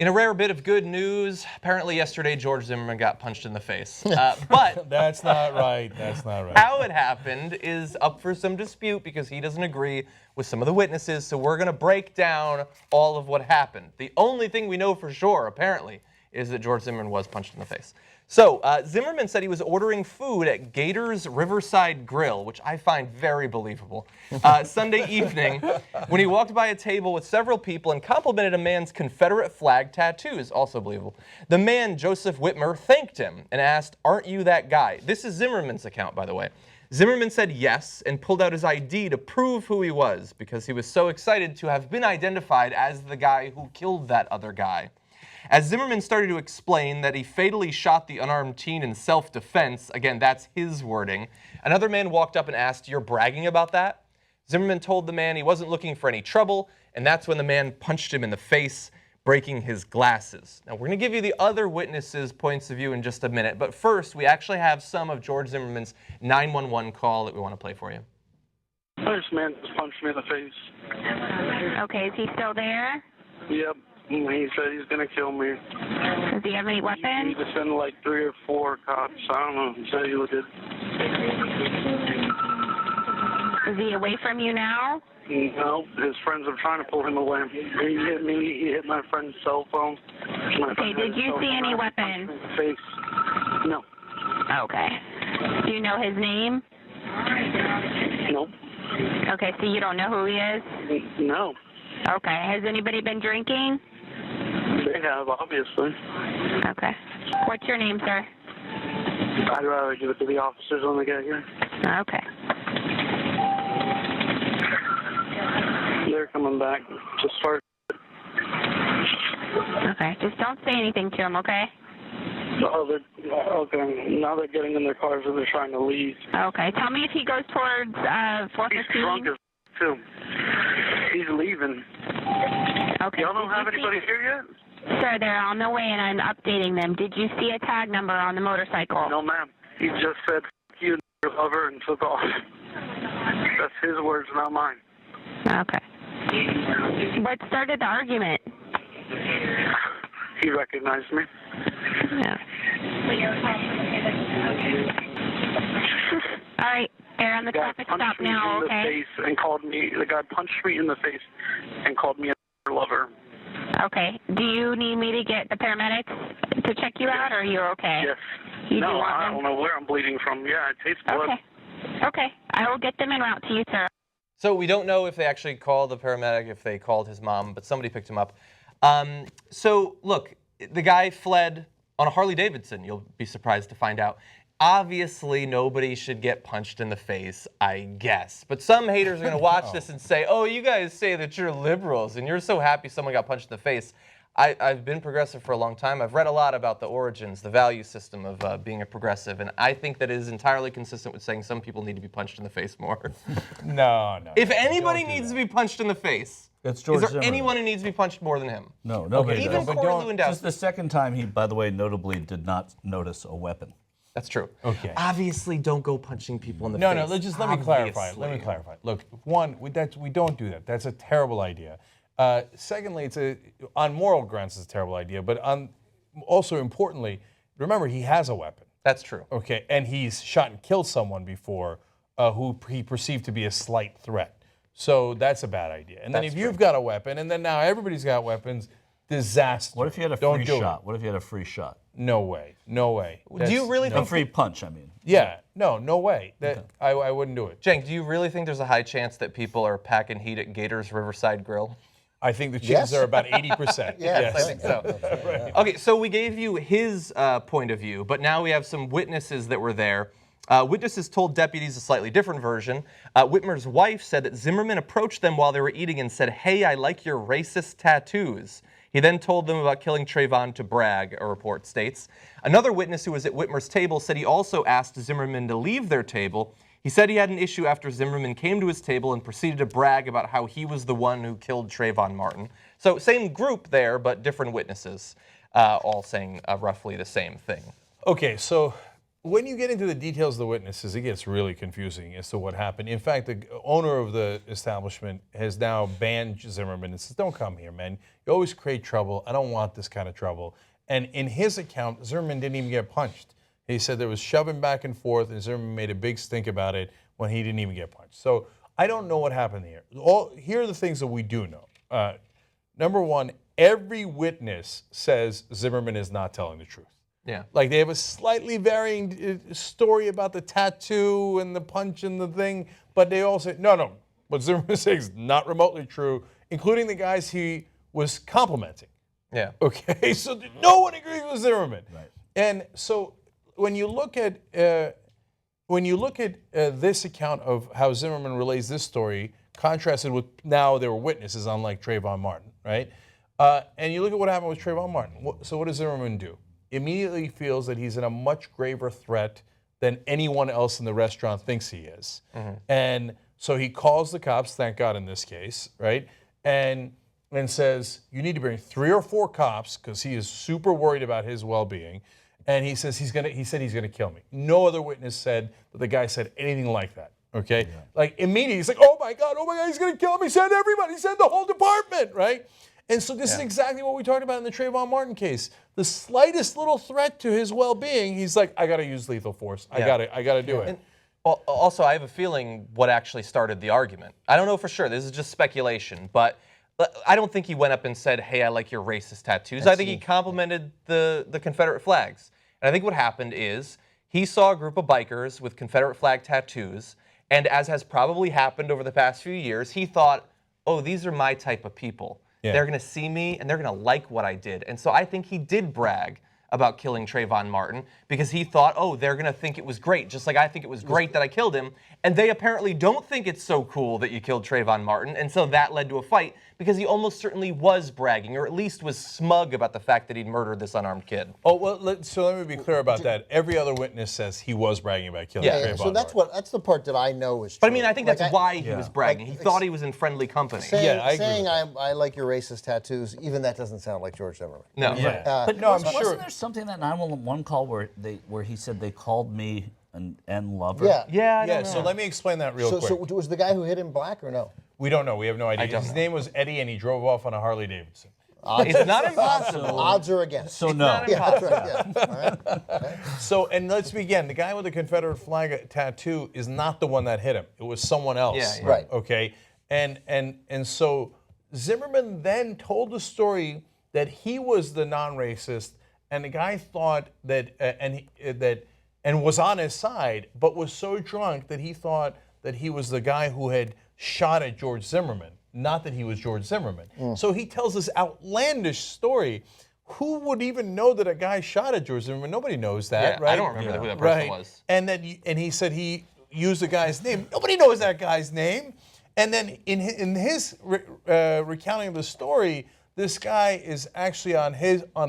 In a rare bit of good news, apparently yesterday George Zimmerman got punched in the face. But That's not right. That's not right. how it happened is up for some dispute because he doesn't agree with some of the witnesses. So we're going to break down all of what happened. The only thing we know for sure, apparently, is that George Zimmerman was punched in the face. So Zimmerman said he was ordering food at Gators Riverside Grille, which I find very believable, Sunday evening when he walked by a table with several people and complimented a man's Confederate flag tattoos, also believable. The man, Joseph Whitmer, thanked him and asked, "Aren't you that guy?" This is Zimmerman's account, by the way. Zimmerman said yes and pulled out his ID to prove who he was because he was so excited to have been identified as the guy who killed that other guy. As Zimmerman started to explain that he fatally shot the unarmed teen in self-defense, again, that's his wording, another man walked up and asked, "You're bragging about that?" Zimmerman told the man he wasn't looking for any trouble, and that's when the man punched him in the face, breaking his glasses. Now, we're going to give you the other witnesses' points of view in just a minute, but first, we actually have some of George Zimmerman's 911 call that we want to play for you. This man just punched me in the face. Okay, is he still there? Yep. He said he's going to kill me. Does he have any He weapon? need to send like 3 or 4 cops. I don't know. He said he would. Is he away from you now? No, his friends are trying to pull him away. He hit me. He hit my friend's cell phone. Okay, did you see any weapon? Face. No. Okay. Do you know his name? Nope. Okay, so you don't know who he is? No. Okay. Has anybody been drinking? They have, obviously. Okay. What's your name, sir? I'd rather give it to the officers when they get here. Okay. They're coming back to start. Okay. Just don't say anything to him, okay? Okay. Now they're getting in their cars and they're trying to leave. Okay. Tell me if he goes towards He's drunk 415. as too. He's leaving. Okay. Y'all don't Did have you see- anybody here yet? Sir, they're on the way and I'm updating them. Did you see a tag number on the motorcycle? No, ma'am. He just said, "F you, your lover," and took off. That's his words, not mine. Okay. What started the argument? He recognized me. Yeah. All right. They're on the The guy traffic punched stop me now, in the okay? face and called me. The guy punched me in the face and called me a lover. Okay. Do you need me to get the paramedics to check you out, or are you okay? Yes. You do No, want I them? don't know where I'm bleeding from. Yeah, it tastes blood. Okay. Okay. I will get them en route to you, sir. So we don't know if they actually called the paramedic, if they called his mom, but somebody picked him up. So look, the guy fled on a Harley Davidson, you'll be surprised to find out. Obviously, nobody should get punched in the face, I guess. But some haters are going to watch this and say, "Oh, you guys say that you're liberals and you're so happy someone got punched in the face." I've been progressive for a long time. I've read a lot about the origins, the value system of being a progressive, and I think that it is entirely consistent with saying some people need to be punched in the face more. No. If anybody needs to be punched in the face, It's George is there Zimmerman. anyone who needs to be punched more than him? No, nobody Even does. Corey Lewandowski. Just the second time he, by the way, notably did not notice a weapon. That's true. Okay. Obviously, don't go punching people in the No, face. let me clarify. Let me clarify. Look, one, we don't do that. That's a terrible idea. Secondly, on moral grounds, it's a terrible idea. But also importantly, remember he has a weapon. That's true. Okay, and he's shot and killed someone before who he perceived to be a slight threat. So that's a bad idea. And then That's if you've got a weapon, and then now everybody's got weapons, disaster. What if you had a Don't free do shot? It. What if you had a free shot? No way. No way. Do you really A think? free punch, I mean. Yeah. No way. I wouldn't do it. Cenk, do you really think there's a high chance that people are packing heat at Gators Riverside Grille? I think the chances are about 80%. Yes, I think so. Okay, so we gave you his point of view, but now we have some witnesses that were there. Witnesses told deputies a slightly different version. Whitmer's wife said that Zimmerman approached them while they were eating and said, "Hey, I like your racist tattoos." He then told them about killing Trayvon to brag, a report states. Another witness who was at Whitmer's table said he also asked Zimmerman to leave their table. He said he had an issue after Zimmerman came to his table and proceeded to brag about how he was the one who killed Trayvon Martin. So same group there, but different witnesses, all saying roughly the same thing. Okay, so when you get into the details of the witnesses, it gets really confusing as to what happened. In fact, the owner of the establishment has now banned Zimmerman and says, "Don't come here, man. You always create trouble. I don't want this kind of trouble." And in his account, Zimmerman didn't even get punched. He said there was shoving back and forth, and Zimmerman made a big stink about it when he didn't even get punched. So I don't know what happened here. Here are the things that we do know. Number one, every witness says Zimmerman is not telling the truth. Yeah. Like they have a slightly varying story about the tattoo and the punch and the thing, but they all say, no, what Zimmerman says is not remotely true, including the guys he was complimenting. Yeah. Okay, so no one agrees with Zimmerman. Right. And so when you look at this account of how Zimmerman relays this story, contrasted with now there were witnesses, unlike Trayvon Martin, right? And you look at what happened with Trayvon Martin. So what does Zimmerman do? Immediately feels that he's in a much graver threat than anyone else in the restaurant thinks he is. Mm-hmm. And so he calls the cops, thank God in this case, right? And says, you need to bring 3 or 4 cops because he is super worried about his well-being. And he says he's gonna kill me. No other witness said that the guy said anything like that. Okay? Yeah. Like immediately he's like, oh my God, he's gonna kill me. Send everybody, send the whole department, right? And so this is exactly what we talked about in the Trayvon Martin case. The slightest little threat to his well-being, he's like, I gotta use lethal force. I gotta do it. And also, I have a feeling what actually started the argument. I don't know for sure. This is just speculation, but I don't think he went up and said, hey, I like your racist tattoos. I think he complimented the Confederate flags. And I think what happened is he saw a group of bikers with Confederate flag tattoos, and as has probably happened over the past few years, he thought, oh, these are my type of people. Yeah. They're going to see me, and they're going to like what I did. And so I think he did brag about killing Trayvon Martin because he thought, oh, they're going to think it was great, just like I think it was great that I killed him. And they apparently don't think it's so cool that you killed Trayvon Martin, and so that led to a fight because he almost certainly was bragging, or at least was smug about the fact that he'd murdered this unarmed kid. Oh, well, so let me be clear about that. Every other witness says he was bragging about killing Trayvon So that's the part that I know is true. But I mean, I think that's why he was bragging. He thought he was in friendly company. Saying I like your racist tattoos, even that doesn't sound like George Zimmerman. No. Yeah. But no, I'm sure. Wasn't there something in that 911 call where he said they called me an N lover? Yeah. I don't know. So let me explain that real quick. So was the guy who hit him black or no? We don't know. We have no idea. His name was Eddie, and he drove off on a Harley Davidson. It's not impossible. Odds are against. So it's no. Not impossible. That's right. All right. Okay. So, and let's begin. The guy with the Confederate flag tattoo is not the one that hit him. It was someone else. Yeah. Right. Okay. And so Zimmerman then told the story that he was the non-racist, and the guy thought that and was on his side, but was so drunk that he thought that he was the guy who had shot at George Zimmerman, not that he was George Zimmerman. So he tells this outlandish story. Who would even know that a guy shot at George Zimmerman? Nobody knows that, right? I don't remember who that person was. And he said he used the guy's name. Nobody knows that guy's name. And then in his recounting of the story, this guy is actually on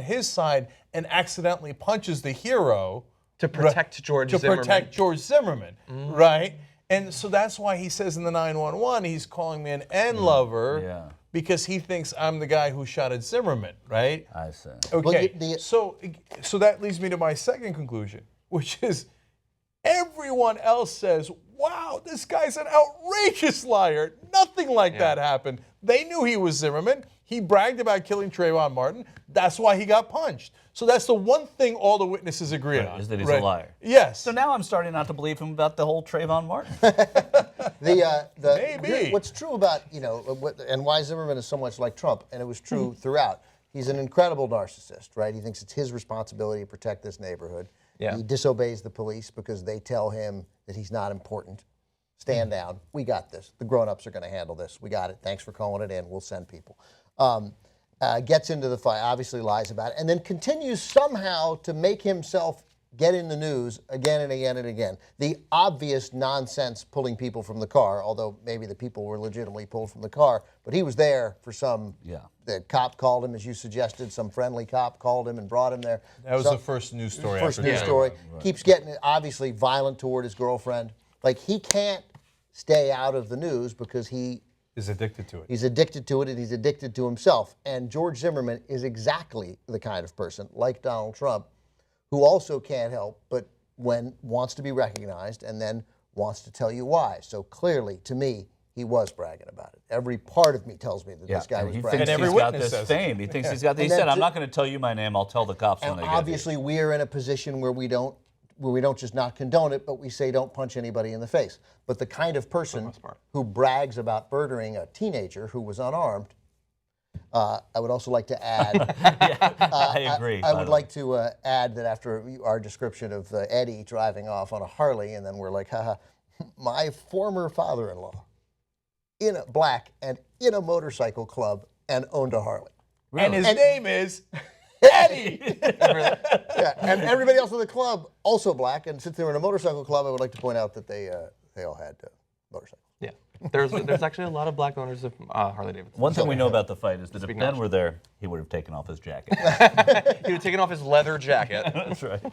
his side and accidentally punches the hero to protect George Zimmerman, right? And so that's why he says in the 911, he's calling me an N lover because he thinks I'm the guy who shot at Zimmerman, right? I see. Okay, so that leads me to my second conclusion, which is everyone else says, wow, this guy's an outrageous liar. Nothing like that happened. They knew he was Zimmerman. He bragged about killing Trayvon Martin. That's why he got punched. So that's the one thing all the witnesses agree on. Is that he's a liar. Yes. So now I'm starting not to believe him about the whole Trayvon Martin. Maybe. What's true about, and why Zimmerman is so much like Trump, and it was true throughout, he's an incredible narcissist, right? He thinks it's his responsibility to protect this neighborhood. Yeah. He disobeys the police because they tell him that he's not important. Stand down. We got this. The grown-ups are going to handle this. We got it. Thanks for calling it in. We'll send people. Gets into the fight, obviously lies about it, and then continues somehow to make himself get in the news again and again and again. The obvious nonsense pulling people from the car, although maybe the people were legitimately pulled from the car, but he was there for some, the cop called him, as you suggested, some friendly cop called him and brought him there. That was the first news story. Right. Keeps getting obviously violent toward his girlfriend. Like, he can't stay out of the news because he is addicted to it. He's addicted to it, and he's addicted to himself. And George Zimmerman is exactly the kind of person, like Donald Trump, who also can't help but when wants to be recognized and then wants to tell you why. So clearly, to me, he was bragging about it. Every part of me tells me that this guy was he bragging. thinks And every he's got witness this says fame. He thinks he's got. He And said, then "I'm not going to tell you my name. I'll tell the cops when And they get here." obviously, we are in a position where we don't just not condone it, but we say don't punch anybody in the face. But the kind of person who brags about murdering a teenager who was unarmed, I would also like to add. I agree. I would like to add that after our description of Eddie driving off on a Harley, and then we're like, haha, my former father-in-law, in a black and in a motorcycle club and owned a Harley. And his name is Eddie. Yeah, and everybody else in the club also black. And since they were in a motorcycle club, I would like to point out that they all had motorcycles. Yeah. There's actually a lot of black owners of Harley Davidson. One thing we know about the fight is that if Speaking Ben of- were there, he would have taken off his jacket. He would have taken off his leather jacket. That's right.